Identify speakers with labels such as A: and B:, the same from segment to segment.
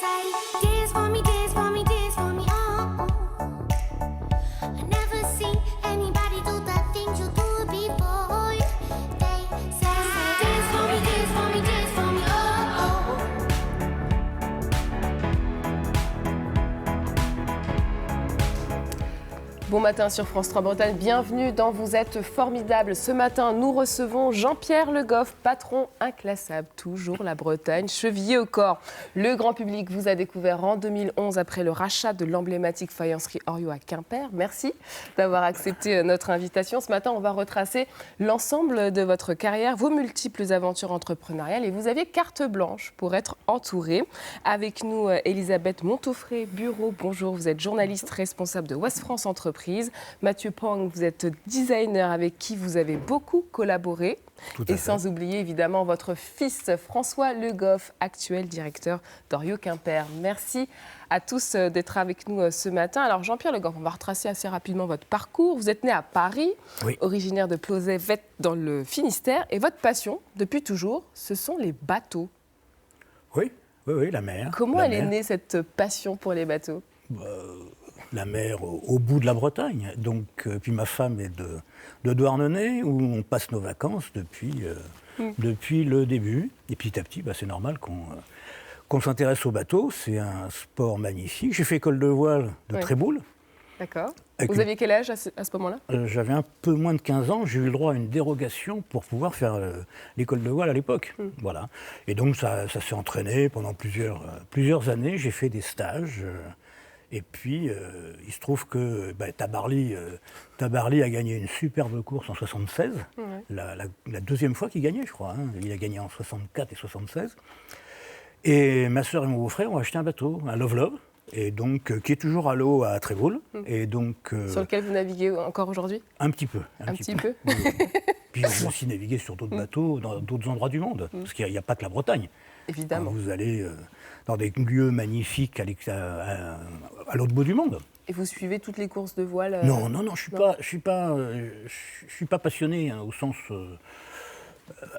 A: Say, dance for me, dance for me, dance for me, oh. I never seen anybody do the things you do before. They say, dance for me, dance for me, dance for me, oh.
B: Bon matin sur France 3 Bretagne, bienvenue dans Vous êtes formidable. Ce matin, nous recevons Jean-Pierre Le Goff, patron inclassable, toujours la Bretagne, chevillé au corps. Le grand public vous a découvert en 2011 après le rachat de l'emblématique faïencerie Orio à Quimper. Merci d'avoir accepté notre invitation. Ce matin, on va retracer l'ensemble de votre carrière, vos multiples aventures entrepreneuriales et vous aviez carte blanche pour être entouré. Avec nous, Elisabeth Montaufré-Bureau, bonjour, vous êtes journaliste responsable de Ouest France Entreprise. Mathieu Pang, vous êtes designer avec qui vous avez beaucoup collaboré. Et sans oublier évidemment votre fils François Le Goff, actuel directeur d'Orio Quimper. Merci à tous d'être avec nous ce matin. Alors Jean-Pierre Le Goff, on va retracer assez rapidement votre parcours. Vous êtes né à Paris, oui, originaire de Plauzet-Vette dans le Finistère. Et votre passion, depuis toujours, ce sont les bateaux.
C: Oui, la mer.
B: Comment est née cette passion pour les bateaux ?
C: La mer au bout de la Bretagne. Donc, puis ma femme est de Douarnenez, où on passe nos vacances depuis le début. Et petit à petit, c'est normal qu'on s'intéresse aux bateaux. C'est un sport magnifique. J'ai fait école de voile de Tréboul.
B: D'accord. Vous aviez quel âge à ce moment-là ?
C: J'avais un peu moins de 15 ans. J'ai eu le droit à une dérogation pour pouvoir faire l'école de voile à l'époque. Voilà. Et donc, ça s'est entraîné pendant plusieurs années. J'ai fait des stages. Et puis, il se trouve que Tabarly a gagné une superbe course en 76, la deuxième fois qu'il gagnait, je crois. Il a gagné en 64 et 76. Et ma sœur et mon beau-frère ont acheté un bateau, un Love Love, et donc, qui est toujours à l'eau à Trévoul. Et donc,
B: sur lequel vous naviguez encore aujourd'hui ?
C: Un petit peu.
B: Un petit peu.
C: Oui. Puis j'ai aussi navigué sur d'autres bateaux dans d'autres endroits du monde, parce qu'il n'y a pas que la Bretagne.
B: Évidemment.
C: Quand vous allez dans des lieux magnifiques à l'autre bout du monde.
B: Et vous suivez toutes les courses de voile
C: Non, je suis pas passionné au sens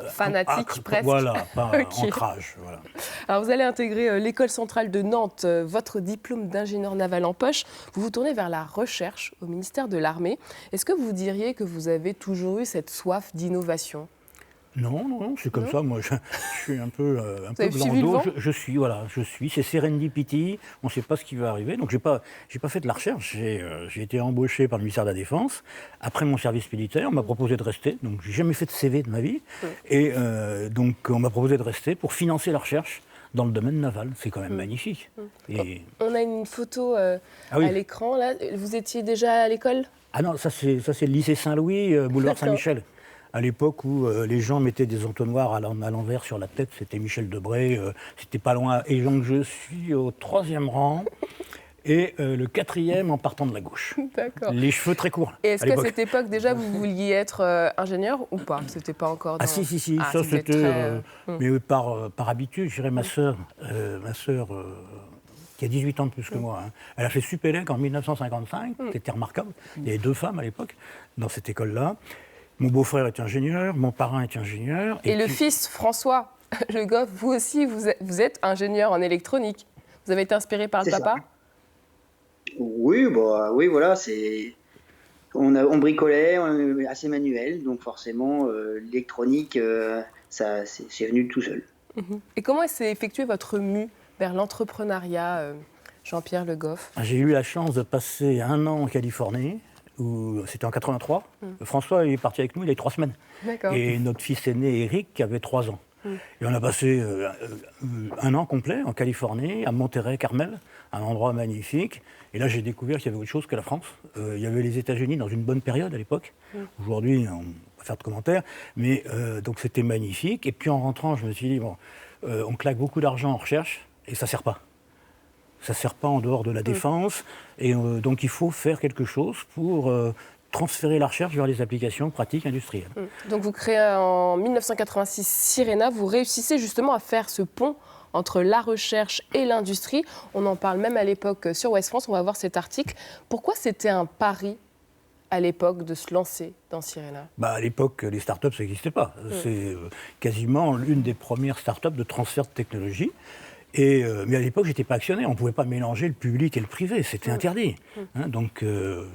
B: fanatique presque.
C: Voilà, pas ancrage. Voilà.
B: Alors vous allez intégrer l'école centrale de Nantes, votre diplôme d'ingénieur naval en poche. Vous vous tournez vers la recherche au ministère de l'Armée. Est-ce que vous diriez que vous avez toujours eu cette soif d'innovation ?
C: Non, c'est comme ça. Moi, je suis un peu blanc d'eau. Je suis. C'est serendipity. On ne sait pas ce qui va arriver. Donc, j'ai pas fait de la recherche. J'ai été embauché par le ministère de la Défense. Après mon service militaire, on m'a proposé de rester. Donc, j'ai jamais fait de CV de ma vie. Et donc, on m'a proposé de rester pour financer la recherche dans le domaine naval. C'est quand même magnifique. Et...
B: On a une photo à l'écran. Là. Vous étiez déjà à l'école ?
C: Ah non, ça c'est le lycée Saint-Louis, boulevard Saint-Michel. À l'époque où les gens mettaient des entonnoirs à l'envers sur la tête, c'était Michel Debré, c'était pas loin. Et donc je suis au 3e rang et le 4e en partant de la gauche.
B: D'accord.
C: Les cheveux très courts.
B: Et est-ce qu'à cette époque déjà vous vouliez être ingénieur ou pas ? C'était pas encore dans...
C: Ah si, ça c'était... Mais par habitude, je dirais ma sœur qui a 18 ans de plus que moi, elle a fait Supélec en 1955, c'était remarquable. Il y avait 2 femmes à l'époque dans cette école-là. Mon beau-frère est ingénieur, mon parrain est ingénieur.
B: Et le fils, François Le Goff, vous aussi, vous êtes ingénieur en électronique. Vous avez été inspiré par le papa ?
D: Oui, voilà, on bricolait, on est assez manuel, donc forcément, l'électronique, c'est venu tout seul.
B: Et comment s'est effectué votre mue vers l'entrepreneuriat, Jean-Pierre Le Goff ?
C: J'ai eu la chance de passer 1 an en Californie. C'était en 83. François est parti avec nous, il a eu 3 semaines.
B: D'accord.
C: Et notre fils aîné, Eric, qui avait 3 ans. Et on a passé 1 an complet en Californie, à Monterey, Carmel, un endroit magnifique. Et là, j'ai découvert qu'il y avait autre chose que la France. Il y avait les États-Unis dans une bonne période à l'époque. Aujourd'hui, on ne va pas faire de commentaires. Mais donc, c'était magnifique. Et puis, en rentrant, je me suis dit, on claque beaucoup d'argent en recherche et ça ne sert pas. Ça ne sert pas en dehors de la défense. Et donc, il faut faire quelque chose pour transférer la recherche vers les applications pratiques industrielles.
B: Donc, vous créez en 1986 Sirena. Vous réussissez justement à faire ce pont entre la recherche et l'industrie. On en parle même à l'époque sur Ouest France. On va voir cet article. Pourquoi c'était un pari à l'époque de se lancer dans Sirena ?
C: À l'époque, les startups, ça n'existait pas. C'est quasiment l'une des premières startups de transfert de technologie. Mais à l'époque, je n'étais pas actionnaire. On ne pouvait pas mélanger le public et le privé. C'était interdit. Donc,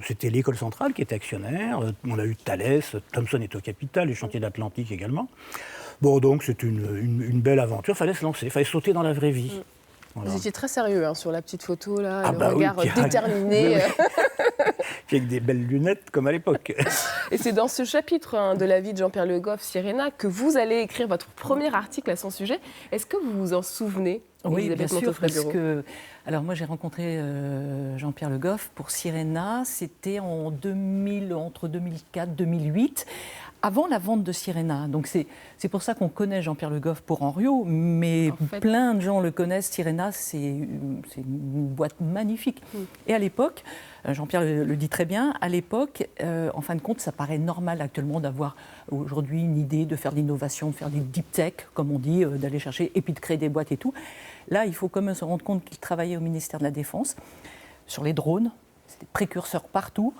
C: c'était l'école centrale qui était actionnaire. On a eu Thales, Thomson est au capital, les chantiers d'Atlantique également. Bon, donc, c'est une belle aventure. Il fallait se lancer, il fallait sauter dans la vraie vie. Voilà.
B: Vous étiez très sérieux sur la petite photo, là, le
C: oui,
B: regard déterminé.
C: Avec des belles lunettes comme à l'époque.
B: Et c'est dans ce chapitre de la vie de Jean-Pierre Le Goff, Sirena, que vous allez écrire votre premier article à son sujet. Est-ce que vous vous en souvenez,
E: Oui, bien
B: Elisabeth
E: sûr, parce
B: Montefray-Bureau?
E: que... Alors moi, j'ai rencontré Jean-Pierre Le Goff pour Sirena, c'était entre 2004 et 2008, avant la vente de Sirena. Donc c'est pour ça qu'on connaît Jean-Pierre Le Goff pour Henriot, mais
B: En fait,
E: plein de gens le connaissent. Sirena, c'est une boîte magnifique. Et à l'époque, Jean-Pierre le dit très bien, à l'époque, en fin de compte, ça paraît normal actuellement d'avoir aujourd'hui une idée, de faire de l'innovation, de faire du deep tech, comme on dit, d'aller chercher, et puis de créer des boîtes et tout. Là, il faut quand même se rendre compte qu'il travaillait au ministère de la Défense, sur les drones, c'était précurseur partout,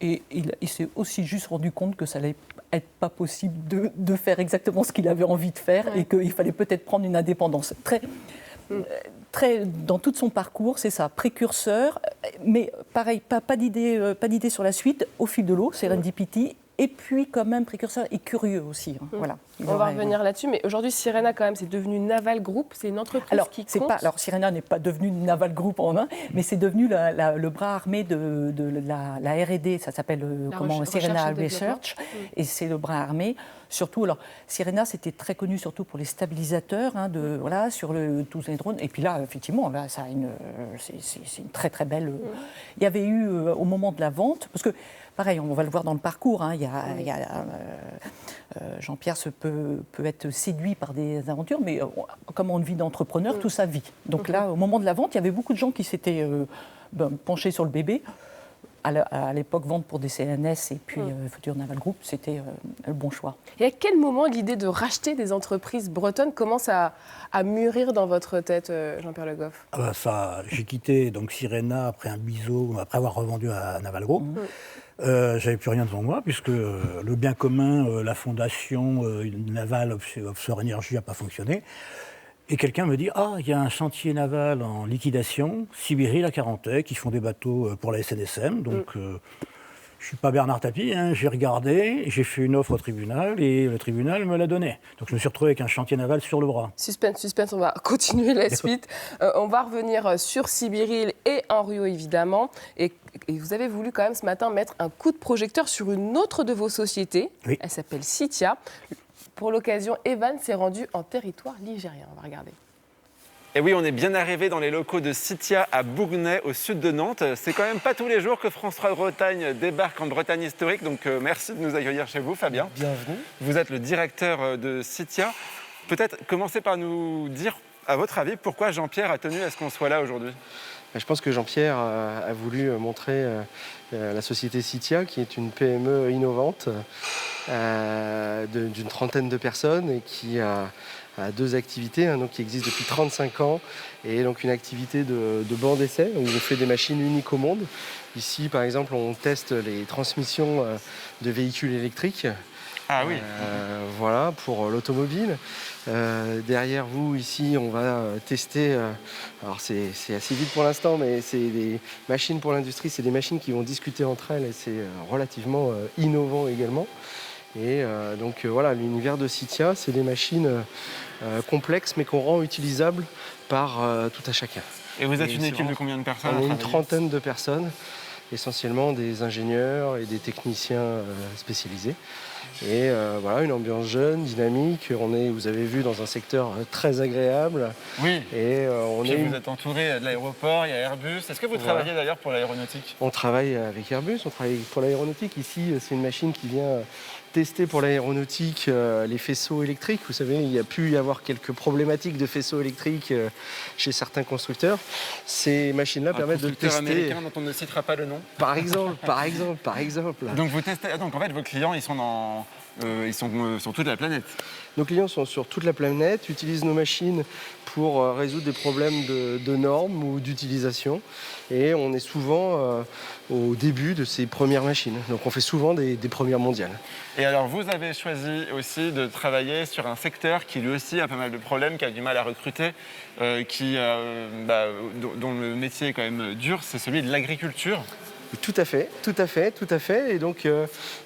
E: et il s'est aussi juste rendu compte que ça allait être pas possible de faire exactement ce qu'il avait envie de faire, et qu'il fallait peut-être prendre une indépendance. Très, dans tout son parcours, c'est ça, précurseur, mais pareil, pas d'idée sur la suite, au fil de l'eau, Serendipity, et puis quand même précurseur et curieux aussi. Voilà.
B: On va revenir là-dessus, mais aujourd'hui, Sirena, quand même, c'est devenu Naval Group, c'est une entreprise qui compte.
E: Alors, Sirena n'est pas devenu Naval Group en un, mais c'est devenu le bras armé de la R&D, ça s'appelle Sirena Research, et c'est le bras armé. Surtout, alors, Sirena, c'était très connu surtout pour les stabilisateurs, sur tous les drones. Et puis là, effectivement, là, ça a c'est une très, très belle... Il y avait eu, au moment de la vente, parce que, pareil, on va le voir dans le parcours, Jean-Pierre peut être séduit par des aventures, mais comme on vit d'entrepreneur, tout sa vie. Donc là, au moment de la vente, il y avait beaucoup de gens qui s'étaient penchés sur le bébé. À l'époque, vente pour des CNS et puis Futur Naval Group, c'était le bon choix.
B: Et à quel moment l'idée de racheter des entreprises bretonnes commence à mûrir dans votre tête, Jean-Pierre Le Goff?
C: J'ai quitté donc Sirena après un biseau, après avoir revendu à Naval Group. J'avais plus rien devant moi puisque le bien commun, la fondation Naval Offshore Energy n'a pas fonctionné. Et quelqu'un me dit « Ah, il y a un chantier naval en liquidation, Sibérie, la Carantec, qui font des bateaux pour la SNSM. » Donc, je ne suis pas Bernard Tapie, j'ai regardé, j'ai fait une offre au tribunal et le tribunal me l'a donné. Donc, je me suis retrouvé avec un chantier naval sur le bras.
B: Suspense, on va continuer la suite. On va revenir sur Sibiril et Henriot, évidemment. Et vous avez voulu quand même ce matin mettre un coup de projecteur sur une autre de vos sociétés.
C: Oui.
B: Elle s'appelle Citia. Pour l'occasion, Evan s'est rendu en territoire ligérien. On va regarder.
F: Et oui, on est bien arrivé dans les locaux de Citia à Bougnay, au sud de Nantes. C'est quand même pas tous les jours que France 3 Bretagne débarque en Bretagne historique. Donc merci de nous accueillir chez vous, Fabien.
G: Bienvenue.
F: Vous êtes le directeur de Citia. Peut-être commencer par nous dire, à votre avis, pourquoi Jean-Pierre a tenu à ce qu'on soit là aujourd'hui?
G: Je pense que Jean-Pierre a voulu montrer la société Citia, qui est une PME innovante d'une trentaine de personnes et qui a deux activités, donc qui existe depuis 35 ans, et donc une activité de banc d'essai où on fait des machines uniques au monde. Ici, par exemple, on teste les transmissions de véhicules électriques.
F: Ah oui.
G: Voilà, pour l'automobile. Derrière vous, ici, on va tester, alors c'est assez vite pour l'instant, mais c'est des machines pour l'industrie, c'est des machines qui vont discuter entre elles et c'est relativement innovant également. Et donc voilà, l'univers de Citia, c'est des machines complexes mais qu'on rend utilisables par tout à chacun.
F: Et vous êtes une équipe de combien de personnes?
G: On est une trentaine de personnes, essentiellement des ingénieurs et des techniciens spécialisés. Et voilà, une ambiance jeune, dynamique. Vous avez vu, dans un secteur très agréable.
F: Oui.
G: Et
F: vous êtes entouré de l'aéroport, il y a Airbus. Est-ce que vous travaillez d'ailleurs pour l'aéronautique?
G: On travaille avec Airbus, on travaille pour l'aéronautique. Ici, c'est une machine qui vient tester pour l'aéronautique les faisceaux électriques. Vous savez, il y a pu y avoir quelques problématiques de faisceaux électriques chez certains constructeurs. Ces machines-là permettent de tester...
F: américain dont on ne citera pas le nom.
G: Par exemple.
F: Donc vous testez... Donc en fait, vos clients, ils sont dans ils sont sur toute la planète.
G: Nos clients sont sur toute la planète, utilisent nos machines pour résoudre des problèmes de normes ou d'utilisation. Et on est souvent au début de ces premières machines. Donc on fait souvent des premières mondiales.
F: Et alors, vous avez choisi aussi de travailler sur un secteur qui lui aussi a pas mal de problèmes, qui a du mal à recruter, dont le métier est quand même dur, c'est celui de l'agriculture.
G: Tout à fait, tout à fait, tout à fait. Et donc,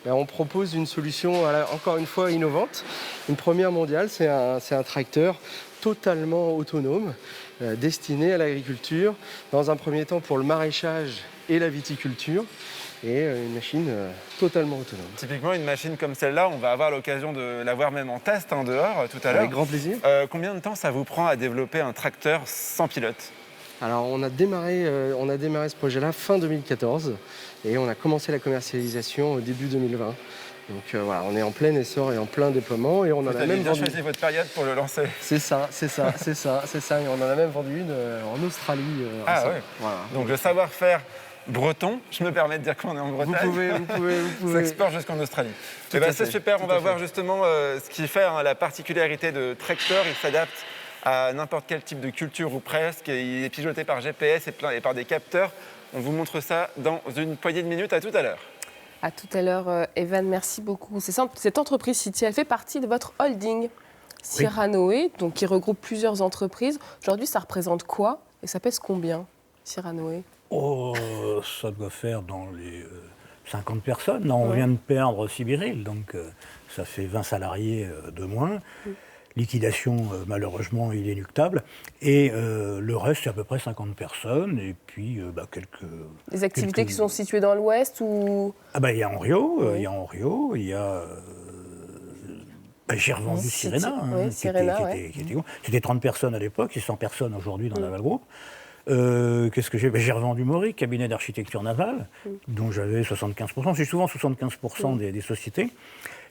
G: on propose une solution, encore une fois, innovante. Une première mondiale, c'est un tracteur totalement autonome, destiné à l'agriculture, dans un premier temps pour le maraîchage et la viticulture, et une machine totalement autonome.
F: Typiquement, une machine comme celle-là, on va avoir l'occasion de la voir même en test dehors tout à l'heure.
G: Avec grand plaisir.
F: Combien de temps ça vous prend à développer un tracteur sans pilote ?
G: Alors on a démarré ce projet-là fin 2014 et on a commencé la commercialisation au début 2020. Donc voilà, on est en plein essor et en plein déploiement et on en a même vendu.
F: choisi votre période pour le lancer.
G: C'est ça. Et on en a même vendu une en Australie.
F: Ouais.
G: Voilà.
F: Donc le savoir-faire breton, je me permets de dire qu'on est en Bretagne.
G: Vous pouvez.
F: S'exporte jusqu'en Australie.
G: Tout à
F: C'est
G: fait,
F: super,
G: tout
F: on va
G: à
F: voir
G: fait.
F: justement ce qui fait la particularité de Tractor. Il s'adapte à n'importe quel type de culture ou presque. Il est piloté par GPS et par des capteurs. On vous montre ça dans une poignée de minutes. À tout à l'heure.
B: À tout à l'heure, Evan, merci beaucoup. Cette entreprise City, elle fait partie de votre holding Cyranoé, donc qui regroupe plusieurs entreprises. Aujourd'hui, ça représente quoi et ça pèse combien, Cyranoé ?
C: Oh, ça doit faire dans les 50 personnes. Non, on vient de perdre Sibiril, donc ça fait 20 salariés de moins. Liquidation malheureusement inéluctable. Et le reste, c'est à peu près 50 personnes. Et puis quelques...
B: Des activités qui sont situées dans l'Ouest ou...
C: il y a Henriot,
B: Oui.
C: il y a... j'ai revendu Sirena.
B: Oui, Sirena,
C: C'était 30 personnes à l'époque, c'est 100 personnes aujourd'hui dans Naval Group. Qu'est-ce que j'ai J'ai revendu Mauric, cabinet d'architecture navale, dont j'avais 75%. C'est souvent 75% des sociétés.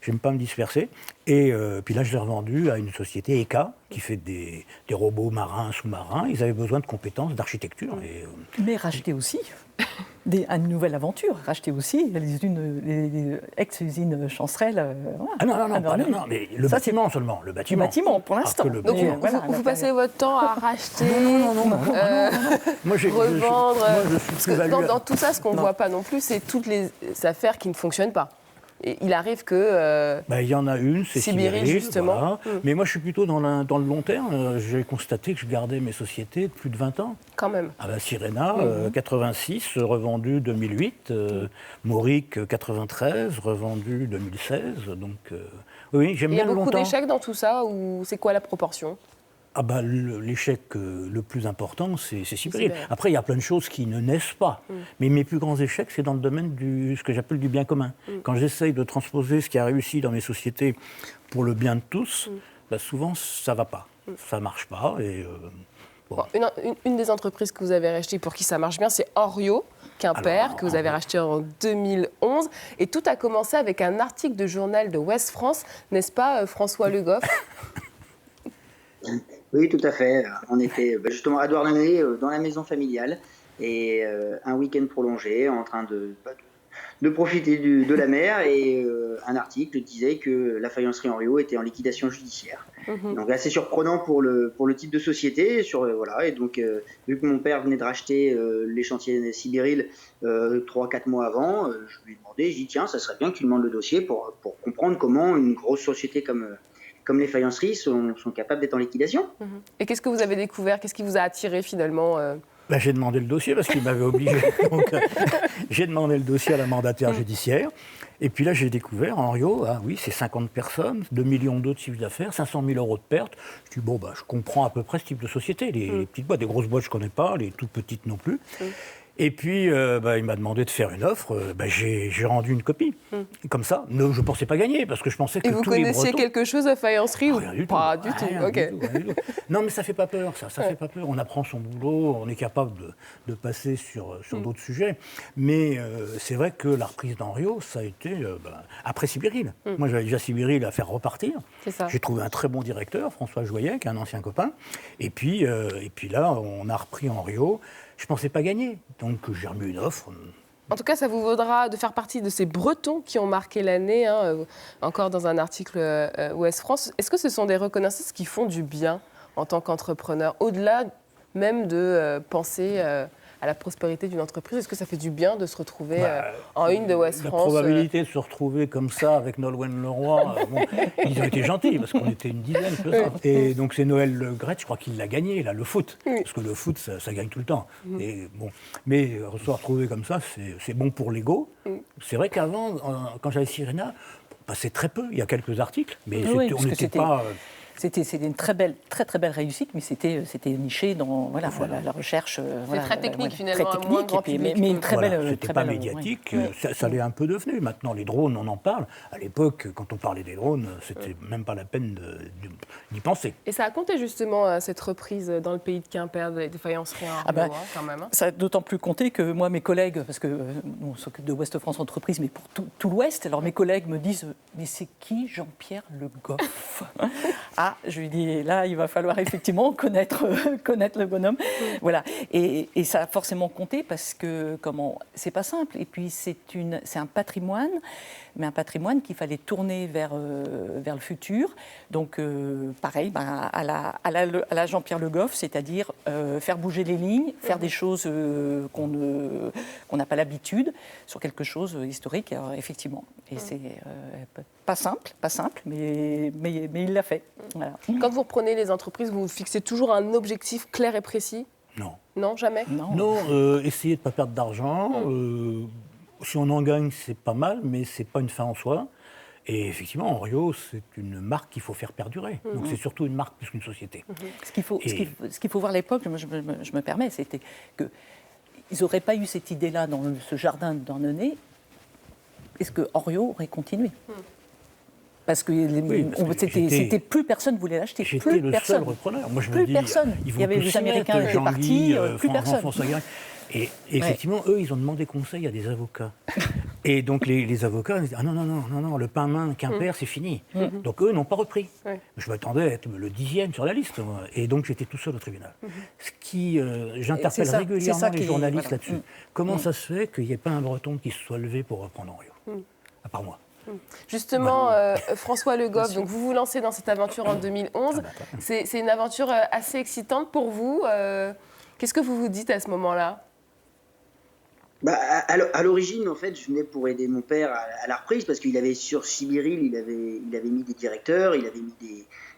C: J'aime pas me disperser. Et puis là, je l'ai revendu à une société ECA qui fait des robots marins, sous-marins. Ils avaient besoin de compétences d'architecture.
E: Mais racheter aussi une nouvelle aventure, racheter aussi les ex-usines Chancerelle.
C: Voilà. Non, mais le bâtiment seulement. Le bâtiment
E: pour l'instant.
B: Donc vous passez votre temps à racheter,
C: Moi,
B: revendre.
C: je suis
B: Dans tout ça, ce qu'on ne voit pas non plus, c'est toutes les affaires qui ne fonctionnent pas. Et il arrive que...
C: il y en a une, c'est
B: Sibiril, justement.
C: Voilà. Mais moi, je suis plutôt dans le long terme. J'ai constaté que je gardais mes sociétés de plus de 20 ans.
B: Quand même.
C: Sirena, 86, revendu 2008. Mauric, 93, revendu 2016. Donc, oui, j'aime
B: Il y a
C: bien le long
B: beaucoup
C: temps.
B: d'échecs dans tout ça, ou c'est quoi la proportion ?
C: L'échec le plus important, c'est Sibiril.
B: Sibiril.
C: Après, il y a plein de choses qui ne naissent pas. Mais mes plus grands échecs, c'est dans le domaine ce que j'appelle du bien commun. Quand j'essaye de transposer ce qui a réussi dans mes sociétés pour le bien de tous, souvent, ça ne va pas. Ça ne marche pas. Et,
B: Bon, une des entreprises que vous avez rachetées pour qui ça marche bien, c'est Henriot, Quimper, que vous avez racheté en 2011. Et tout a commencé avec un article de journal de Ouest France, n'est-ce pas, François Le Goff ?
D: Oui, tout à fait. On était justement à Douarnenez, dans la maison familiale, et un week-end prolongé, en train de profiter de la mer, et un article disait que la faïencerie Henriot était en liquidation judiciaire. Donc assez surprenant pour le type de société. Et donc, vu que mon père venait de racheter les chantiers Sibiril 3-4 mois avant, je lui ai demandé, j'ai dit tiens, ça serait bien que tu demandes le dossier pour comprendre comment une grosse société comme les faïenceries sont capables d'être en liquidation.
B: Et qu'est-ce que vous avez découvert ? Qu'est-ce qui vous a attiré finalement
C: j'ai demandé le dossier parce qu'il m'avait obligé. Donc, j'ai demandé le dossier à la mandataire judiciaire. Et puis là, j'ai découvert, Henriot, c'est 50 personnes, 2 millions d'euros de chiffre d'affaires, 500 000 euros de pertes. Je dis, je comprends à peu près ce type de société. Les petites boîtes, des grosses boîtes, je ne connais pas, les toutes petites non plus. Et puis, il m'a demandé de faire une offre. J'ai rendu une copie. Comme ça. Je ne pensais pas gagner, parce que je pensais que
B: Et vous
C: tous les
B: connaissiez
C: Bretons...
B: quelque chose à faïencerie ou
C: Rien du
B: pas
C: tout.
B: du tout.
C: Rien
B: Ok.
C: du tout. Non, mais ça ne fait pas peur, ça. Ça fait pas peur. On apprend son boulot, on est capable de passer sur d'autres sujets. Mais c'est vrai que la reprise d'Henriot, ça a été après Sibiril. Moi, j'avais déjà Sibiril à faire repartir.
B: C'est ça.
C: J'ai trouvé un très bon directeur, François Joyet, qui est un ancien copain. Et puis là, on a repris Henriot. Je ne pensais pas gagner. Donc, j'ai remis une offre.
B: En tout cas, ça vous vaudra de faire partie de ces Bretons qui ont marqué l'année, encore dans un article Ouest France. Est-ce que ce sont des reconnaissances qui font du bien en tant qu'entrepreneur, au-delà même de penser à la prospérité d'une entreprise? Est-ce que ça fait du bien de se retrouver en une de Ouest France?
C: La probabilité de se retrouver comme ça avec Nolwenn Leroy, ils ont été gentils parce qu'on était une dizaine. Et donc c'est Noël Le Graët, je crois qu'il l'a gagné, là, le foot. Parce que le foot, ça gagne tout le temps. Et, bon, mais se retrouver comme ça, c'est bon pour l'ego. C'est vrai qu'avant, quand j'avais Sirena, c'est très peu. Il y a quelques articles, mais on n'était pas...
E: C'était une très belle réussite, mais c'était niché dans la recherche.
B: C'est très technique finalement,
E: très
B: moins grand public.
E: Mais une très belle.
C: C'était pas médiatique, ça l'est un peu devenu. Maintenant, les drones, on en parle. À l'époque, quand on parlait des drones, c'était même pas la peine d'y penser.
B: Et ça a compté justement cette reprise dans le pays de Quimper des faïenceries en Arnaud, quand même.
E: Ça a d'autant plus compté que moi, mes collègues, parce que nous, on s'occupe de Ouest France Entreprise, mais pour tout l'Ouest, alors mes collègues me disent mais c'est qui Jean-Pierre Le Goff? Ah, je lui dis, là, il va falloir effectivement connaître le bonhomme. Voilà. Et ça a forcément compté parce que, c'est pas simple. Et puis, c'est un patrimoine, mais un patrimoine qu'il fallait tourner vers le futur. Donc, pareil, à la Jean-Pierre Le Goff, c'est-à-dire faire bouger les lignes, faire des choses qu'on n'a pas l'habitude sur quelque chose historique, alors, effectivement. Et c'est pas simple, mais il l'a fait. Voilà.
B: Quand vous reprenez les entreprises, vous fixez toujours un objectif clair et précis?
C: Non.
B: Non, jamais?
C: Non, essayer de ne pas perdre d'argent. Si on en gagne, c'est pas mal, mais ce n'est pas une fin en soi. Et effectivement, Henriot, c'est une marque qu'il faut faire perdurer. Donc c'est surtout une marque plus qu'une société.
E: Ce qu'il faut voir à l'époque, je me permets, c'était qu'ils n'auraient pas eu cette idée-là dans ce jardin d'Annonay. Est-ce que Henriot aurait continué? Parce que c'était plus personne ne voulait l'acheter.
C: J'étais le seul repreneur. Moi, je me dis,
E: personne. Il y avait les Américains qui étaient partis, plus personne.
C: Et effectivement, eux, ils ont demandé conseil à des avocats. Et donc, les avocats disent ah non, le pain-main Quimper, c'est fini. Donc, eux n'ont pas repris. Je m'attendais à être le 10e sur la liste. Et donc, j'étais tout seul au tribunal. Ce qui, j'interpelle régulièrement les journalistes là-dessus. Comment ça se fait qu'il n'y ait pas un Breton qui se soit levé pour reprendre Henriot? À part moi.
B: Justement, François Le Goff, donc vous vous lancez dans cette aventure en 2011. C'est une aventure assez excitante pour vous. Qu'est-ce que vous vous dites à ce moment-là?
D: À l'origine, en fait, je venais pour aider mon père à la reprise parce qu'il avait sur Sibiril, il avait mis des directeurs, il avait mis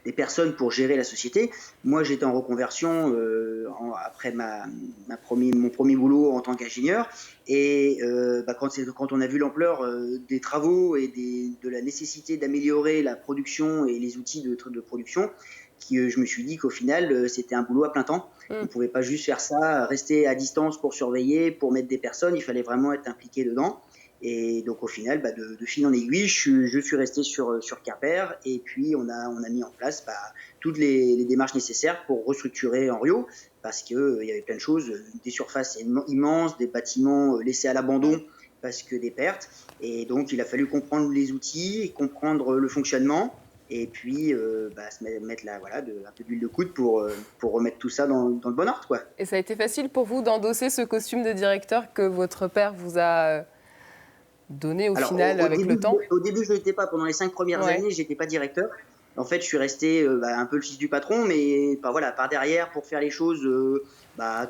D: des personnes pour gérer la société. Moi, j'étais en reconversion après mon premier boulot en tant qu'ingénieur. Et quand on a vu l'ampleur des travaux et de la nécessité d'améliorer la production et les outils de production, je me suis dit qu'au final, c'était un boulot à plein temps. On ne pouvait pas juste faire ça, rester à distance pour surveiller, pour mettre des personnes. Il fallait vraiment être impliqué dedans. Et donc, au final, de fil en aiguille, je suis resté sur Quimper. Et puis, on a mis en place toutes les démarches nécessaires pour restructurer Henriot. Parce qu'il y avait plein de choses, des surfaces immenses, des bâtiments laissés à l'abandon parce que des pertes. Et donc, il a fallu comprendre les outils, comprendre le fonctionnement. Et puis se mettre un peu d'huile de coude pour remettre tout ça dans le bon ordre, quoi.
B: Et ça a été facile pour vous d'endosser ce costume de directeur que votre père vous a donné au final avec le temps?
D: Au début, je ne l'étais pas. Pendant les 5 premières années, je n'étais pas directeur. En fait, je suis resté un peu le fils du patron, mais par derrière pour faire les choses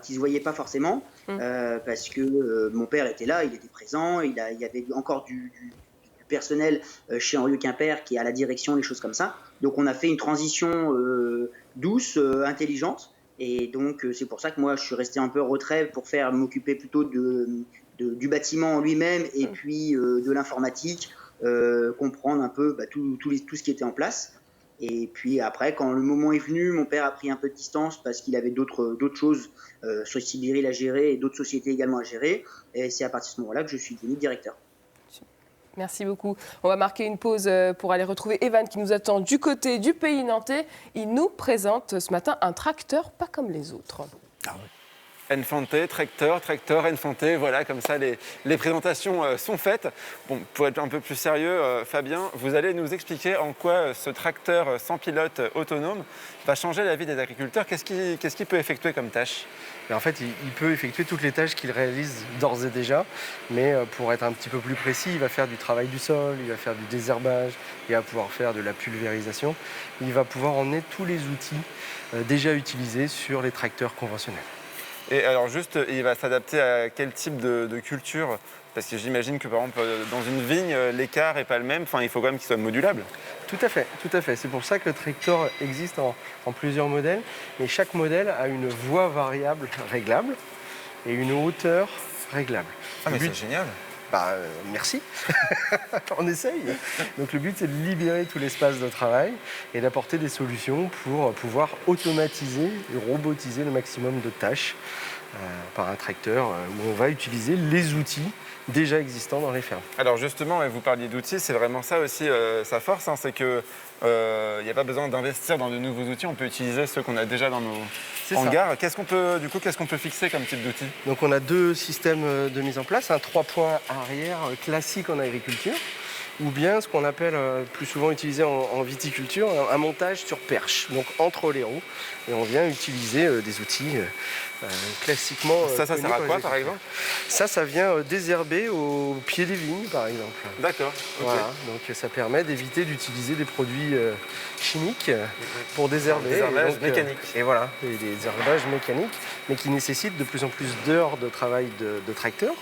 D: qui ne se voyaient pas forcément. Parce que mon père était là, il était présent, il y avait encore du personnel chez Henriot Quimper qui est à la direction, les choses comme ça. Donc on a fait une transition douce, intelligente, et donc c'est pour ça que moi je suis resté un peu en retrait pour m'occuper plutôt du bâtiment en lui-même et puis de l'informatique, comprendre un peu tout ce qui était en place. Et puis après, quand le moment est venu, mon père a pris un peu de distance parce qu'il avait d'autres choses sur Sibiril à gérer et d'autres sociétés également à gérer, et c'est à partir de ce moment-là que je suis devenu directeur.
B: Merci beaucoup. On va marquer une pause pour aller retrouver Evan qui nous attend du côté du pays nantais. Il nous présente ce matin un tracteur pas comme les autres.
C: Ah ouais.
F: Enfante, tracteur, Enfante, voilà, comme ça les présentations sont faites. Bon, pour être un peu plus sérieux, Fabien, vous allez nous expliquer en quoi ce tracteur sans pilote autonome va changer la vie des agriculteurs. Qu'est-ce qu'il peut effectuer comme tâche ?
G: Et en fait, il peut effectuer toutes les tâches qu'il réalise d'ores et déjà, mais pour être un petit peu plus précis, il va faire du travail du sol, il va faire du désherbage, il va pouvoir faire de la pulvérisation, il va pouvoir emmener tous les outils déjà utilisés sur les tracteurs conventionnels.
F: Et alors juste, il va s'adapter à quel type de culture ? Parce que j'imagine que par exemple, dans une vigne, l'écart n'est pas le même, enfin, il faut quand même qu'il soit modulable.
G: Tout à fait, tout à fait. C'est pour ça que le tracteur existe en plusieurs modèles, mais chaque modèle a une voie variable réglable et une hauteur réglable.
F: Ah mais
G: Le but-
F: c'est génial.
G: Merci, on essaye. Donc le but c'est de libérer tout l'espace de travail et d'apporter des solutions pour pouvoir automatiser et robotiser le maximum de tâches par un tracteur où on va utiliser les outils déjà existants dans les fermes.
F: Alors justement, vous parliez d'outils, c'est vraiment ça aussi sa force, hein, c'est que il n'y a pas besoin d'investir dans de nouveaux outils, on peut utiliser ceux qu'on a déjà dans nos
G: C'est ça.
F: hangars. Qu'est-ce qu'on peut fixer comme type d'outil ?
G: Donc on a deux systèmes de mise en place, un 3 points arrière classique en agriculture, ou bien ce qu'on appelle plus souvent utilisé en viticulture, un montage sur perche, donc entre les roues. Et on vient utiliser des outils classiquement.
F: Ça
G: connus
F: sert à
G: pour
F: quoi
G: les
F: par
G: agriculteurs.
F: exemple ?
G: Ça vient désherber au pied des vignes par exemple.
F: D'accord. ok.
G: Voilà, donc ça permet d'éviter d'utiliser des produits chimiques pour désherber.
F: Désherbage
G: Et donc,
F: mécanique.
G: Et voilà, et des désherbages mécaniques, mais qui nécessitent de plus en plus d'heures de travail de tracteur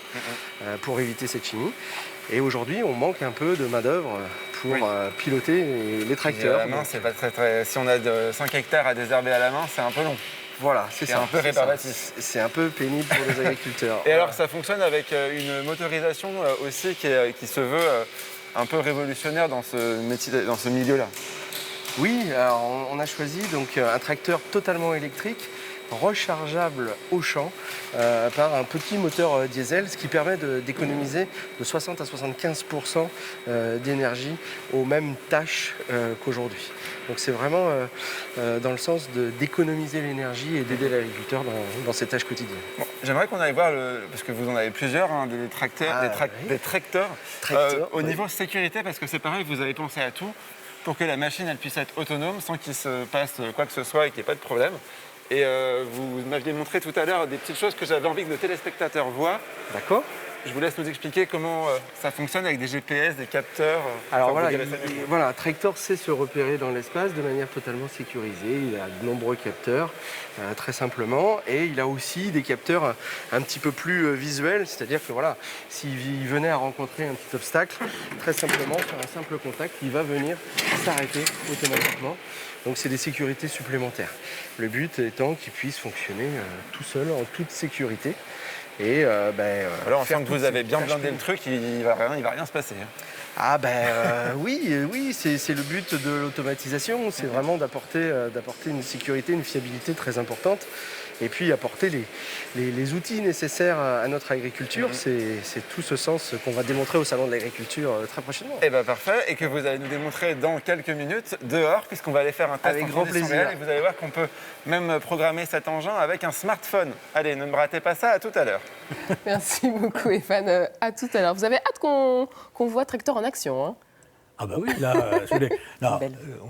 G: pour éviter cette chimie. Et aujourd'hui, on manque un peu de main-d'œuvre pour
F: Oui.
G: Piloter les
F: Et
G: tracteurs.
F: à la main,
G: Donc,
F: c'est pas très. Si on a 5 hectares à désherber à la main, c'est un peu long.
G: voilà, c'est
F: C'est
G: ça.
F: un peu
G: c'est ça.
F: rébarbatif.
G: C'est un peu pénible pour les agriculteurs.
F: Et alors, ça fonctionne avec une motorisation aussi qui se veut un peu révolutionnaire dans ce métier, dans ce milieu-là.
G: Oui, alors on a choisi donc un tracteur totalement électrique, rechargeable au champ par un petit moteur diesel, ce qui permet d'économiser de 60 à 75% d'énergie aux mêmes tâches qu'aujourd'hui. Donc c'est vraiment dans le sens d'économiser l'énergie et d'aider l'agriculteur dans ses tâches quotidiennes.
F: Bon, j'aimerais qu'on aille voir, parce que vous en avez plusieurs, hein, des tracteurs,
G: Ah, oui.
F: des tracteurs.
G: Tracteurs,
F: Au
G: oui.
F: niveau sécurité, parce que c'est pareil, vous avez pensé à tout pour que la machine elle puisse être autonome sans qu'il se passe quoi que ce soit et qu'il n'y ait pas de problème. Et vous m'aviez montré tout à l'heure des petites choses que j'avais envie que nos téléspectateurs voient.
G: D'accord ?
F: Je vous laisse nous expliquer comment ça fonctionne avec des GPS, des capteurs.
G: Alors
F: Enfin,
G: voilà,
F: vous direz ça mieux.
G: voilà, un tracteur sait se repérer dans l'espace de manière totalement sécurisée. Il a de nombreux capteurs, très simplement, et il a aussi des capteurs un petit peu plus visuels, c'est-à-dire que voilà, s'il venait à rencontrer un petit obstacle, très simplement, sur un simple contact, il va venir s'arrêter automatiquement. Donc c'est des sécurités supplémentaires. Le but étant qu'il puisse fonctionner tout seul, en toute sécurité. Et
F: Alors, en
G: faire
F: fait, que
G: toutes
F: vous avez
G: ces
F: bien
G: tâches
F: blindé le truc, il va rien se passer. Hein.
G: Ah oui, c'est le but de l'automatisation, c'est vraiment d'apporter une sécurité, une fiabilité très importante, et puis apporter les outils nécessaires à notre agriculture. C'est tout ce sens qu'on va démontrer au Salon de l'Agriculture très prochainement.
F: Eh bien parfait, et que vous allez nous démontrer dans quelques minutes dehors, puisqu'on va aller faire un test
G: Avec
F: en
G: grand
F: conditions
G: plaisir.
F: réelles, et vous allez voir qu'on peut même programmer cet engin avec un smartphone. Allez, ne me ratez pas ça, à tout à l'heure.
B: Merci beaucoup, Evan. À tout à l'heure. Vous avez hâte qu'on voit Tracteur en action, hein ?
C: Ah bah oui, là,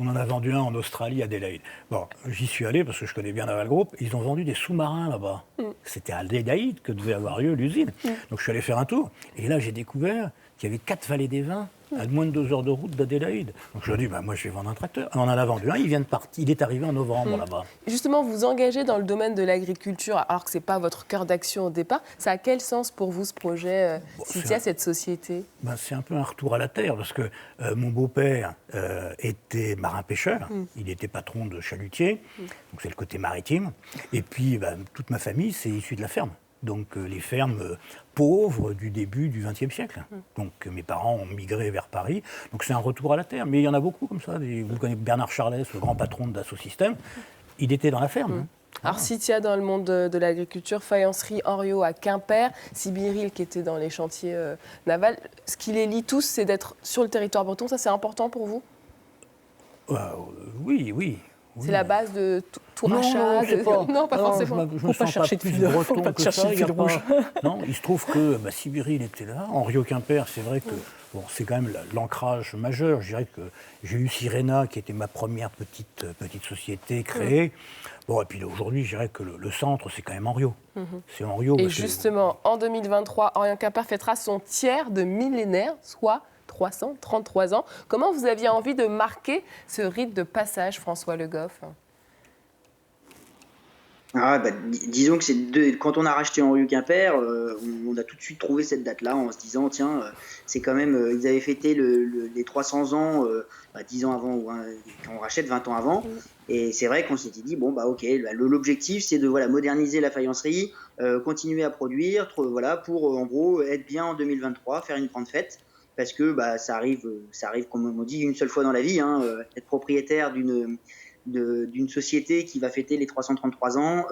C: on en a vendu un en Australie, à Adélaïde. Bon, j'y suis allé parce que je connais bien Naval Group. Ils ont vendu des sous-marins là-bas. C'était à Adélaïde que devait avoir lieu l'usine. Donc je suis allé faire un tour. Et là, j'ai découvert qu'il y avait 4 vallées des vins à moins de 2 heures de route d'Adélaïde. Donc je lui ai dit, moi je vais vendre un tracteur. On en a vendu un, il est arrivé en novembre là-bas.
B: Justement, vous engagez dans le domaine de l'agriculture, alors que ce n'est pas votre cœur d'action au départ. Ça a quel sens pour vous, ce projet, Citia, cette société ?
C: C'est un peu un retour à la terre, parce que mon beau-père était marin-pêcheur, il était patron de chalutier, donc c'est le côté maritime. Et puis toute ma famille, c'est issu de la ferme. Donc les fermes pauvres du début du XXe siècle. Donc mes parents ont migré vers Paris. Donc c'est un retour à la terre. Mais il y en a beaucoup comme ça. Vous connaissez Bernard Charlès, le grand patron de Dassault Systèmes. Il était dans la ferme.
B: Alors, Citia dans le monde de l'agriculture, Faïencerie Henriot à Quimper, Sibiril qui était dans les chantiers navals. Ce qui les lie tous, c'est d'être sur le territoire breton. Ça, c'est important pour vous ?
C: Oui.
B: C'est la base de tout
C: Non,
B: rachat
C: non, je sais pas.
B: Non, pas forcément.
C: Je me
E: Faut pas
C: sens
E: chercher de
C: plus
E: fil- faut
C: breton
E: pas
C: que
E: chercher
C: ça.
E: le
C: Il y a
E: fil
C: pas-
E: rouge.
C: Non, il se trouve que Sibérine était là. Henriot Quimper, c'est vrai que c'est quand même l'ancrage majeur. Je dirais que j'ai eu Sirena, qui était ma première petite société créée. Bon, et puis aujourd'hui, je dirais que le centre, c'est quand même Henriot. C'est Henriot.
B: Et
C: parce que-
B: justement, en 2023, Orient Quimper fêtera son tiers de millénaire, soit 333 ans. Comment vous aviez envie de marquer ce rite de passage, François Le Goff?
D: Disons que quand on a racheté Henriot Quimper, on a tout de suite trouvé cette date-là en se disant tiens, c'est quand même, ils avaient fêté les 300 ans 10 ans avant, quand on rachète 20 ans avant. Et c'est vrai qu'on s'était dit bon ok, l'objectif c'est de moderniser la faïencerie, continuer à produire, pour en gros être bien en 2023, faire une grande fête. Parce que ça arrive comme on dit une seule fois dans la vie, être propriétaire d'une société qui va fêter les 333 ans,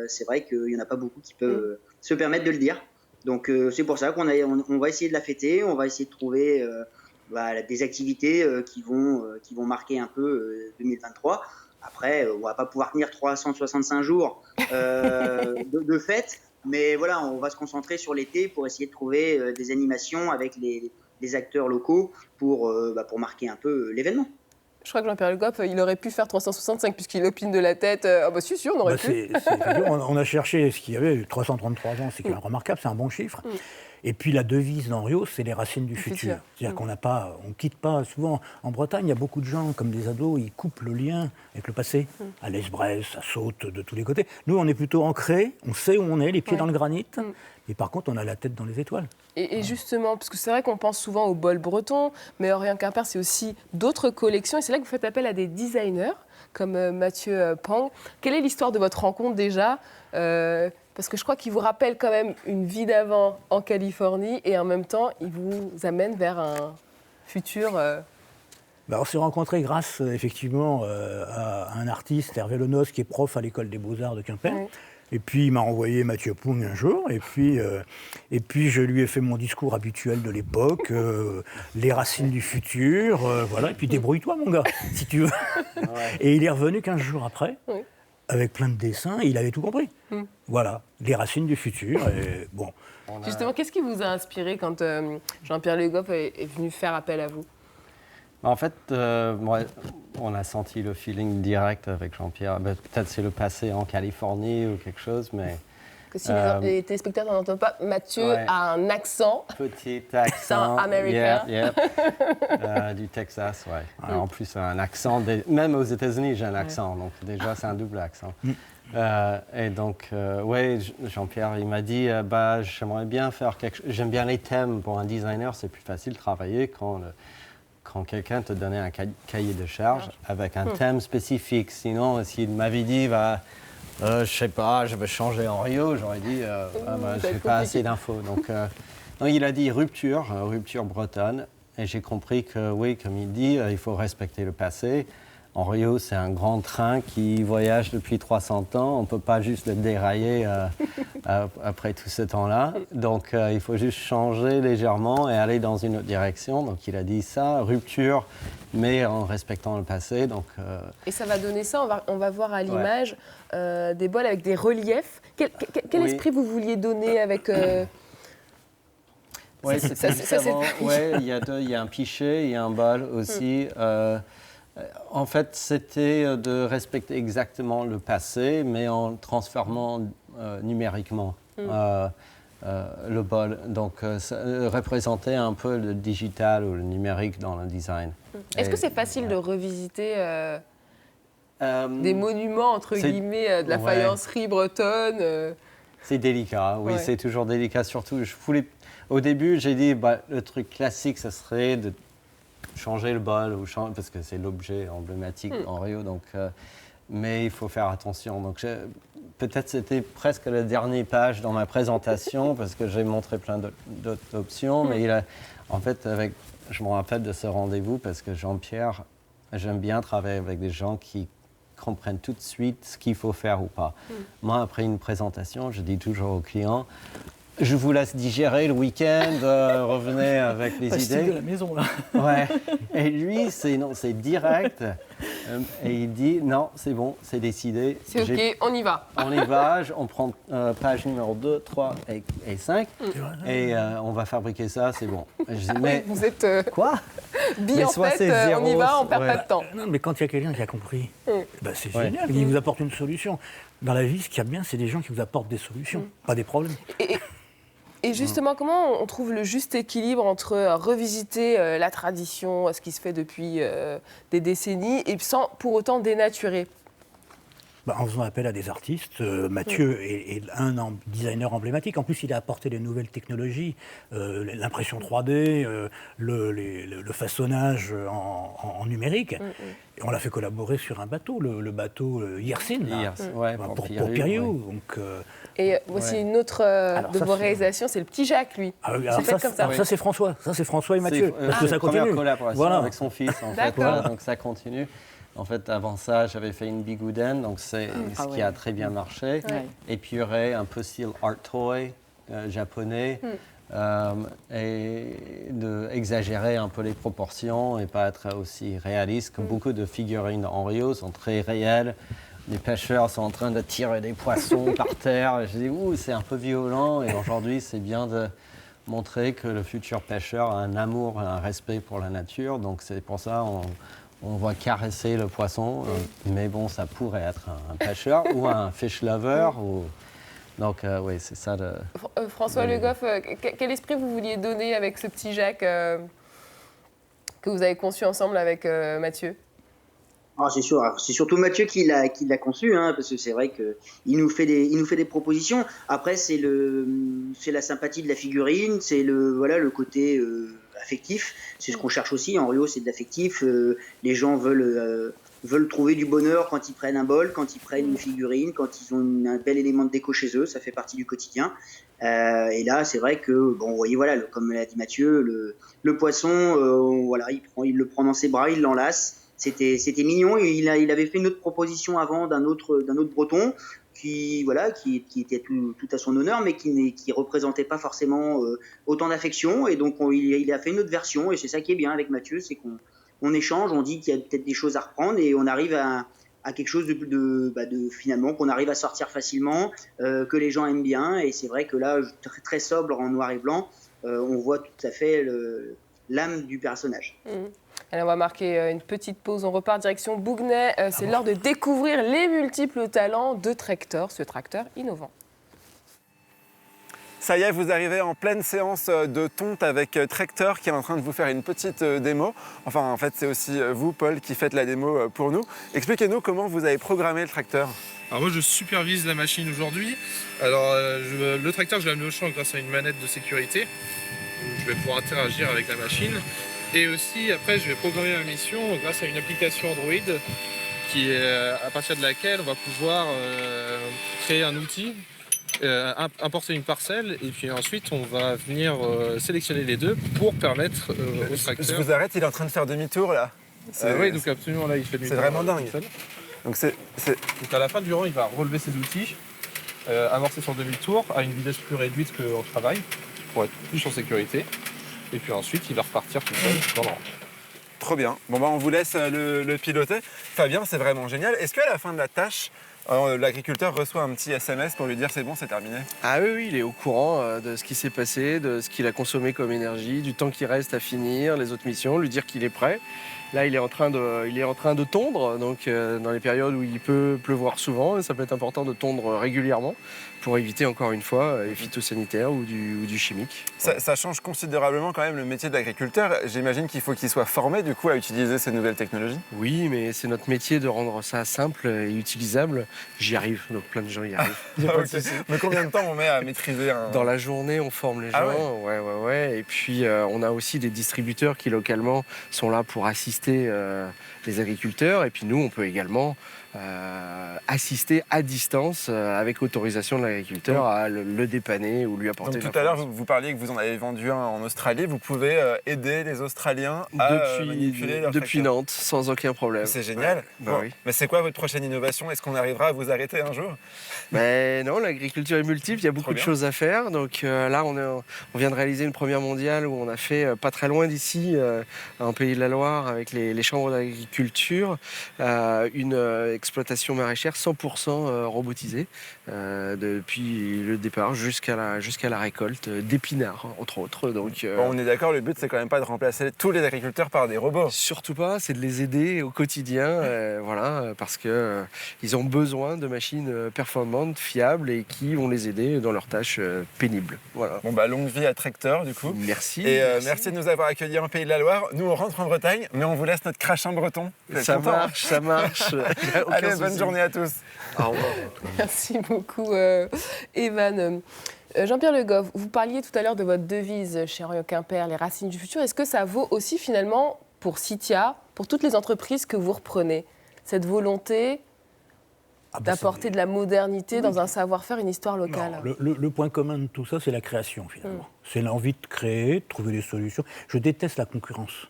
D: c'est vrai qu'il n'y en a pas beaucoup qui peuvent se permettre de le dire. Donc c'est pour ça qu'on va essayer de la fêter, on va essayer de trouver des activités qui vont marquer un peu 2023. Après, on ne va pas pouvoir tenir 365 jours de fête, mais voilà, on va se concentrer sur l'été pour essayer de trouver des animations avec les acteurs locaux pour marquer un peu l'événement.
B: Je crois que Jean-Pierre Le Goff, il aurait pu faire 365 puisqu'il opine de la tête. Si, sûr, on aurait pu.
C: On a cherché ce qu'il y avait, 333 ans, c'est quand même remarquable, c'est un bon chiffre. Et puis la devise d'Henriot, c'est les racines du futur. C'est-à-dire qu'on on quitte pas, souvent en Bretagne, il y a beaucoup de gens, comme des ados, ils coupent le lien avec le passé. À l'Esbresse, ça saute de tous les côtés. Nous, on est plutôt ancrés, on sait où on est, les pieds dans le granit. Mais par contre, on a la tête dans les étoiles.
B: Et justement, parce que c'est vrai qu'on pense souvent au bol breton, mais Orient Quimper, c'est aussi d'autres collections. Et c'est là que vous faites appel à des designers, comme Mathieu Pang. Quelle est l'histoire de votre rencontre déjà parce que je crois qu'il vous rappelle quand même une vie d'avant en Californie et en même temps, il vous amène vers un futur...
C: On s'est rencontrés grâce effectivement à un artiste, Hervé Lenos, qui est prof à l'école des Beaux-Arts de Quimper. Et puis il m'a envoyé Mathieu Pung un jour, et puis je lui ai fait mon discours habituel de l'époque, les racines du futur, et puis débrouille-toi mon gars, si tu veux. Et il est revenu 15 jours après, avec plein de dessins, et il avait tout compris. Voilà, les racines du futur, et bon.
B: Justement, qu'est-ce qui vous a inspiré quand Jean-Pierre Le Goff est venu faire appel à vous?
H: En fait, on a senti le feeling direct avec Jean-Pierre. Peut-être c'est le passé en Californie ou quelque chose, mais...
B: Que si les téléspectateurs n'entendent pas, Mathieu a un accent.
H: Petit accent.
B: américain.
H: Du Texas, Alors, en plus, un accent, même aux États-Unis, j'ai un accent, donc déjà, c'est un double accent. Et donc, Jean-Pierre, il m'a dit, j'aimerais bien faire quelque chose. J'aime bien les thèmes. Pour un designer, c'est plus facile de travailler quand quelqu'un te donnait un cahier de charge avec un thème spécifique. Sinon, s'il m'avait dit, je sais pas, je vais changer Henriot, j'aurais dit, je n'ai pas assez d'infos. Donc, il a dit rupture bretonne. Et j'ai compris que, oui, comme il dit, il faut respecter le passé. Henriot, c'est un grand train qui voyage depuis 300 ans. On ne peut pas juste le dérailler après tout ce temps-là. Donc, il faut juste changer légèrement et aller dans une autre direction. Donc, il a dit ça, rupture, mais en respectant le passé. Donc,
B: Et ça va donner ça. On va voir à l'image des bols avec des reliefs. Quel esprit vous vouliez donner avec...
H: Oui, c'est différent. Il y a un pichet, il y a un bol aussi. En fait, c'était de respecter exactement le passé, mais en transformant numériquement le bol. Donc, ça représentait un peu le digital ou le numérique dans le design.
B: Est-ce que c'est facile de revisiter des monuments, entre guillemets, de la faïencerie bretonne
H: C'est délicat, oui, c'est toujours délicat. Surtout, au début, j'ai dit, le truc classique, ça serait de changer le bol, parce que c'est l'objet emblématique d'Henriot. Donc, mais il faut faire attention. Donc, peut-être c'était presque la dernière page dans ma présentation, parce que j'ai montré plein d'autres options. Mais en fait, je me rappelle de ce rendez-vous, parce que Jean-Pierre, j'aime bien travailler avec des gens qui comprennent tout de suite ce qu'il faut faire ou pas. Moi, après une présentation, je dis toujours aux clients, je vous laisse digérer le week-end, revenez avec les
E: Pas le style de
H: idées.
E: la maison, là.
H: Ouais. Et lui, c'est direct. Et il dit non, c'est bon, c'est décidé.
B: C'est OK, on y va.
H: On y va, on prend page numéro 2, 3 et 5 et on va fabriquer ça, c'est bon. Je dis, mais
B: Vous êtes
H: quoi?
B: bien
H: Mais
B: en
H: soit
B: fait,
H: c'est
B: on y
H: zéro,
B: va, on perd
H: ouais.
B: pas de temps.
C: Non, mais quand il y a quelqu'un qui a compris, c'est
H: Ouais.
C: génial. Il vous apporte une solution. Dans la vie, ce qu'il y a bien, c'est des gens qui vous apportent des solutions, pas des problèmes.
B: Et justement, comment on trouve le juste équilibre entre revisiter la tradition, ce qui se fait depuis des décennies, et sans pour autant dénaturer?
C: En faisant appel à des artistes, Mathieu est un designer emblématique. En plus, il a apporté les nouvelles technologies, l'impression 3D, le façonnage en numérique. Et on l'a fait collaborer sur un bateau, le bateau Yersin, là,
H: Ouais,
C: pour
H: Piriou,
C: Piriou.
H: ouais.
C: Donc,
B: Et voici
H: Ouais.
B: une autre de
C: ça,
B: vos
C: c'est-
B: réalisations, c'est le petit Jacques, lui.
C: alors,
B: C'est fait comme ça.
C: alors ça, c'est François. Ça, c'est François et Mathieu. Parce que ça
H: première
C: continue.
H: collaboration
C: Voilà.
H: avec son fils, en fait.
B: D'accord.
H: Donc ça continue. En fait, avant ça, j'avais fait une bigouden, donc c'est ce qui a très bien marché.
B: Ouais.
H: Épuré, un peu style art toy japonais. Et d'exagérer un peu les proportions et pas être aussi réaliste que beaucoup de figurines en Rio sont très réelles. Les pêcheurs sont en train de tirer des poissons par terre. Et je dis, ouh, c'est un peu violent. Et aujourd'hui, c'est bien de montrer que le futur pêcheur a un amour, un respect pour la nature. Donc c'est pour ça on va caresser le poisson. Mais bon, ça pourrait être un pêcheur ou un fish lover. Donc oui, c'est ça.
B: François Le Goff, quel esprit vous vouliez donner avec ce petit Jacques que vous avez conçu ensemble avec Mathieu?
D: C'est surtout Mathieu qui l'a conçu, hein, parce que c'est vrai qu'il nous fait des propositions. Après, c'est la sympathie de la figurine, c'est le côté affectif. C'est ce qu'on cherche aussi. En Rio, c'est de l'affectif. Les gens veulent trouver du bonheur quand ils prennent un bol, quand ils prennent une figurine, quand ils ont un bel élément de déco chez eux. Ça fait partie du quotidien. Et là, c'est vrai que, bon, vous voyez, voilà, comme l'a dit Mathieu, le poisson, voilà, il le prend dans ses bras, il l'enlace. C'était mignon. Il avait fait une autre proposition avant d'un autre breton qui était tout à son honneur, mais qui représentait pas forcément autant d'affection. Et donc il a fait une autre version. Et c'est ça qui est bien avec Mathieu, c'est qu'on échange, on dit qu'il y a peut-être des choses à reprendre et on arrive à quelque chose de finalement qu'on arrive à sortir facilement, que les gens aiment bien. Et c'est vrai que là, très, très sobre en noir et blanc, on voit tout à fait l'âme du personnage.
B: Allez, on va marquer une petite pause. On repart direction Bouguenais. C'est l'heure de découvrir les multiples talents de Tractor, ce tracteur innovant.
F: Ça y est, vous arrivez en pleine séance de tonte avec Tractor qui est en train de vous faire une petite démo. Enfin, en fait, c'est aussi vous, Paul, qui faites la démo pour nous. Expliquez-nous comment vous avez programmé le tracteur.
I: Alors moi je supervise la machine aujourd'hui. Alors le tracteur je l'ai amené au champ grâce à une manette de sécurité. Je vais pouvoir interagir avec la machine. Et aussi après je vais programmer ma mission grâce à une application Android qui est à partir de laquelle on va pouvoir créer un outil, importer une parcelle et puis ensuite on va venir sélectionner les deux pour permettre au
F: Je
I: tracteur.
F: vous arrête, il est en train de faire demi-tour là.
I: Oui donc absolument là il fait
F: c'est vraiment dingue. Donc c'est
I: Donc à la fin du rang, il va relever ses outils, amorcer son demi-tour à une vitesse plus réduite qu'au travail, pour être plus en sécurité. Et puis ensuite, il va repartir tout seul dans le rang.
F: trop bien. Bon, on vous laisse le piloter. Fabien, c'est vraiment génial. Est-ce qu'à la fin de la tâche, l'agriculteur reçoit un petit SMS pour lui dire c'est bon, c'est terminé?
G: Ah oui, il est au courant de ce qui s'est passé, de ce qu'il a consommé comme énergie, du temps qui reste à finir, les autres missions, lui dire qu'il est prêt. Là, il est en train de tondre, donc dans les périodes où il peut pleuvoir souvent, ça peut être important de tondre régulièrement pour éviter encore une fois les phytosanitaires ou du chimique.
F: Ça change considérablement quand même le métier de l'agriculteur. J'imagine qu'il faut qu'il soit formé du coup à utiliser ces nouvelles technologies.
G: Oui, mais c'est notre métier de rendre ça simple et utilisable. J'y arrive, donc plein de gens y arrivent. Y a pas de souci.
F: Mais combien de temps on met à maîtriser un...
G: Dans la journée, on forme les gens.
F: Ah ouais.
G: Ouais. Et puis, on a aussi des distributeurs qui, localement, sont là pour assister les agriculteurs. Et puis, nous, on peut également assister à distance avec autorisation de l'agriculteur à le dépanner ou lui apporter.
F: Donc tout à l'heure, vous parliez que vous en avez vendu un en Australie. Vous pouvez aider les Australiens à manipuler leur
G: depuis
F: tracteur.
G: Nantes, sans aucun problème.
F: C'est génial.
G: Bah oui.
F: Mais c'est quoi votre prochaine innovation? Est-ce qu'on arrivera à vous arrêter un jour?
G: Mais non, l'agriculture est multiple, il y a beaucoup de choses à faire. Donc là, on vient de réaliser une première mondiale où on a fait, pas très loin d'ici, en Pays de la Loire, avec les chambres d'agriculture, une exploitation maraîchère 100% robotisée, depuis le départ jusqu'à la récolte d'épinards, entre autres. Donc,
F: Bon, on est d'accord, le but, c'est quand même pas de remplacer tous les agriculteurs par des robots.
G: surtout pas, c'est de les aider au quotidien, voilà, parce que ils ont besoin de machines performantes, fiables et qui vont les aider dans leurs tâches pénibles. Voilà.
F: Bon, bah, longue vie à Tracteur, du coup.
G: Merci.
F: Et merci de nous avoir accueillis en Pays de la Loire. Nous, on rentre en Bretagne, mais on vous laisse notre crachin breton. Vous êtes
G: Ça
F: contents, hein?
G: marche, ça marche. Aucun
F: Allez, bonne
G: souci.
F: journée à tous.
G: Au revoir.
B: Merci beaucoup, Evan. Jean-Pierre Le Goff, vous parliez tout à l'heure de votre devise chez Orion Quimper, les racines du futur. Est-ce que ça vaut aussi finalement pour Citia, pour toutes les entreprises que vous reprenez, cette volonté d'apporter de la modernité dans un savoir-faire, une histoire locale?
C: Non, le point commun de tout ça, c'est la création, finalement. C'est l'envie de créer, de trouver des solutions. Je déteste la concurrence.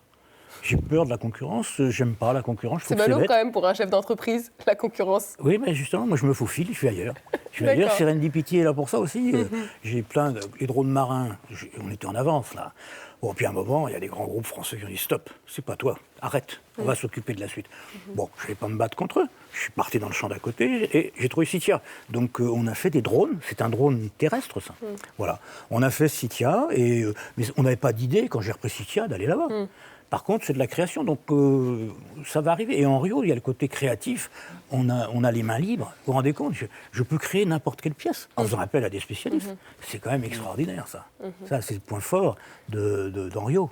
C: J'ai peur de la concurrence, j'aime pas la concurrence.
B: C'est ballot quand même pour un chef d'entreprise, la concurrence.
C: Oui, mais justement, moi je me faufile, je suis ailleurs. Je suis ailleurs, Serendipity est là pour ça aussi. J'ai plein de... Les drones marins, on était en avance là. Bon, puis à un moment, il y a des grands groupes français qui ont dit stop, c'est pas toi, arrête, on va s'occuper de la suite. Bon, je ne vais pas me battre contre eux. Je suis parti dans le champ d'à côté et j'ai trouvé Citia. Donc on a fait des drones, c'est un drone terrestre ça. Voilà, on a fait Citia, mais on n'avait pas d'idée quand j'ai repris Citia d'aller là-bas. Par contre, c'est de la création, donc ça va arriver. Et en Rio, il y a le côté créatif, on a les mains libres. Vous vous rendez compte, je peux créer n'importe quelle pièce en faisant appel à des spécialistes. C'est quand même extraordinaire, ça. Ça, c'est le point fort d'en Rio.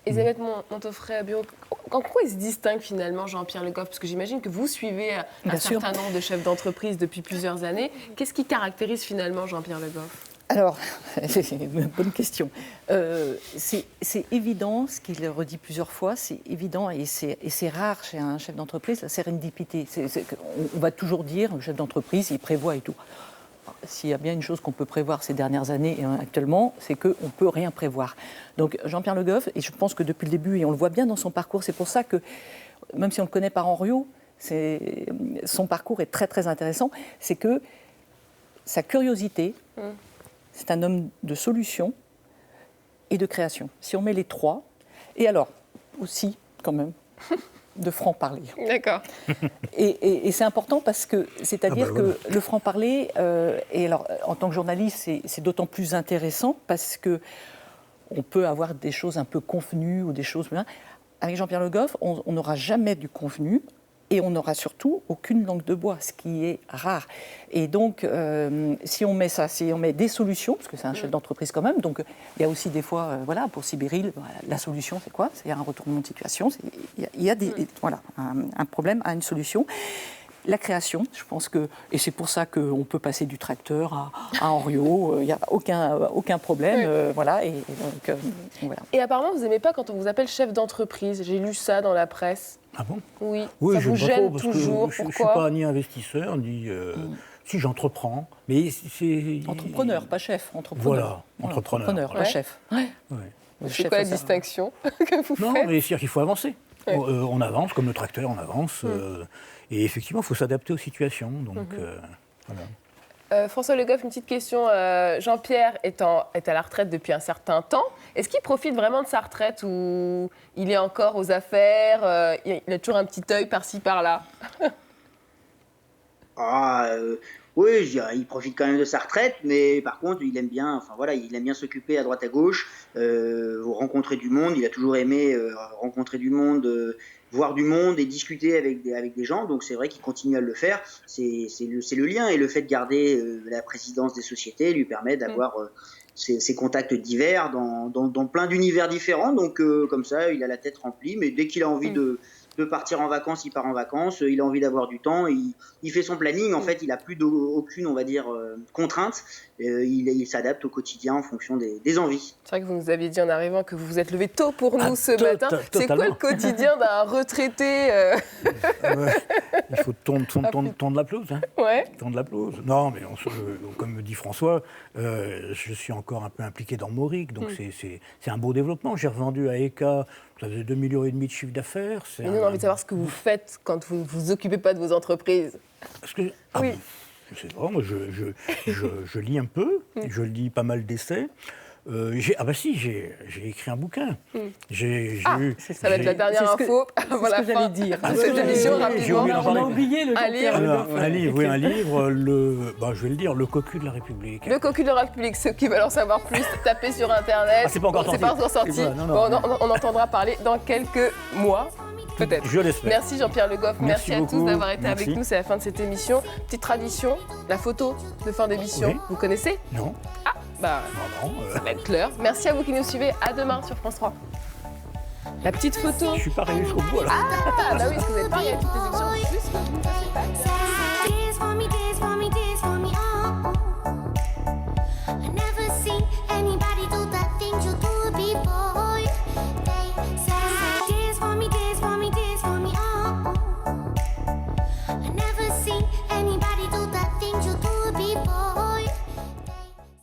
B: Elisabeth Montofray-Bureau, en quoi il se distingue finalement Jean-Pierre Le Goff? Parce que j'imagine que vous suivez un certain nombre de chefs d'entreprise depuis plusieurs années. Qu'est-ce qui caractérise finalement Jean-Pierre Le Goff?
E: Alors, c'est une bonne question. C'est évident, ce qu'il redit plusieurs fois, c'est évident et c'est rare chez un chef d'entreprise, la sérendipité. On va toujours dire, le chef d'entreprise, il prévoit et tout. S'il y a bien une chose qu'on peut prévoir ces dernières années et actuellement, c'est qu'on ne peut rien prévoir. Donc Jean-Pierre Le Goff, et je pense que depuis le début, et on le voit bien dans son parcours, c'est pour ça que, même si on le connaît par Henriot, son parcours est très très intéressant, c'est que sa curiosité, c'est un homme de solution et de création. Si on met les trois, et alors aussi, quand même, de franc-parler.
B: D'accord.
E: Et c'est important parce que, c'est-à-dire que le franc-parler, et alors en tant que journaliste, c'est d'autant plus intéressant parce que on peut avoir des choses un peu convenues ou des choses. Avec Jean-Pierre Le Goff, on n'aura jamais du convenu. Et on n'aura surtout aucune langue de bois, ce qui est rare. Et donc, si on met ça, si on met des solutions, parce que c'est un chef d'entreprise quand même, donc il y a aussi des fois, voilà, pour Sibéril, la solution, c'est quoi? C'est un retournement de situation. Il y a voilà, un problème à une solution. La création, je pense que, et c'est pour ça qu'on peut passer du tracteur à Henriot, il n'y a aucun problème, voilà, et donc, voilà.
B: Et apparemment, vous n'aimez pas quand on vous appelle chef d'entreprise. J'ai lu ça dans la presse.
C: Ah bon?
B: Oui,
C: Oui,
B: ça vous gêne
C: parce
B: toujours.
C: que je ne suis
B: Pourquoi?
C: pas ni investisseur, ni... Si, j'entreprends, mais c'est...
E: Entrepreneur, pas chef, entrepreneur.
C: Voilà, entrepreneur.
E: Pas chef. Ouais.
B: C'est quoi la distinction que vous
C: Non,
B: faites?
C: mais c'est-à-dire qu'il faut avancer. On avance, comme le tracteur, on avance. Et effectivement, il faut s'adapter aux situations. Donc, voilà.
B: François Le Goff, une petite question. Jean-Pierre est à la retraite depuis un certain temps. Est-ce qu'il profite vraiment de sa retraite ou il est encore aux affaires? Il a toujours un petit œil par-ci, par-là.
D: Oui, je dirais, il profite quand même de sa retraite, mais par contre, il aime bien, enfin voilà, il aime bien s'occuper à droite à gauche, rencontrer du monde. Il a toujours aimé rencontrer du monde, voir du monde et discuter avec des gens. Donc c'est vrai qu'il continue à le faire. C'est le lien, et le fait de garder la présidence des sociétés lui permet d'avoir ces contacts divers dans plein d'univers différents. Donc comme ça, il a la tête remplie, mais dès qu'il a envie de veut partir en vacances, il part en vacances. Il a envie d'avoir du temps, il fait son planning. En fait, il n'a plus aucune, on va dire, contrainte. Il s'adapte au quotidien en fonction des envies.
B: C'est vrai que vous nous aviez dit en arrivant que vous vous êtes levé tôt pour nous ce matin. C'est quoi le quotidien d'un retraité
C: Il faut tondre la pelouse. Hein.
B: Ouais.
C: Tondre la pelouse. Non, mais comme dit François, je suis encore un peu impliqué dans Mauric, donc c'est un beau développement. J'ai revendu à ECA, ça faisait 2,5 millions de chiffre d'affaires.
B: Mais nous, on a envie de savoir ce que vous faites quand vous ne vous occupez pas de vos entreprises.
C: Parce que,
B: oui.
C: Je sais pas, moi je lis un peu, je lis pas mal d'essais. J'ai écrit un bouquin.
B: Ça va être la dernière info.
E: C'est ce que j'allais dire.
B: Cette émission, rapidement.
E: On a oublié le
C: un livre, je vais le dire, Le Cocu de la République.
B: Le Cocu de la République, ceux qui veulent en savoir plus, tapez sur Internet.
C: C'est pas encore sorti.
B: C'est pas encore sorti. On entendra parler dans quelques mois. Peut-être.
C: Je l'espère.
B: Merci Jean-Pierre Le Goff. Merci à tous d'avoir été
C: Merci.
B: avec nous. C'est la fin de cette émission. Petite tradition, la photo de fin d'émission.
C: Oui.
B: Vous connaissez ?
C: Non.
B: Ça va être l'heure. Merci à vous qui nous suivez. À demain sur France 3. La petite photo.
C: Je suis pas arrivé jusqu'au bout alors.
B: Ah, bah oui, parce que vous n'avez pas regardé toutes les émissions en plus.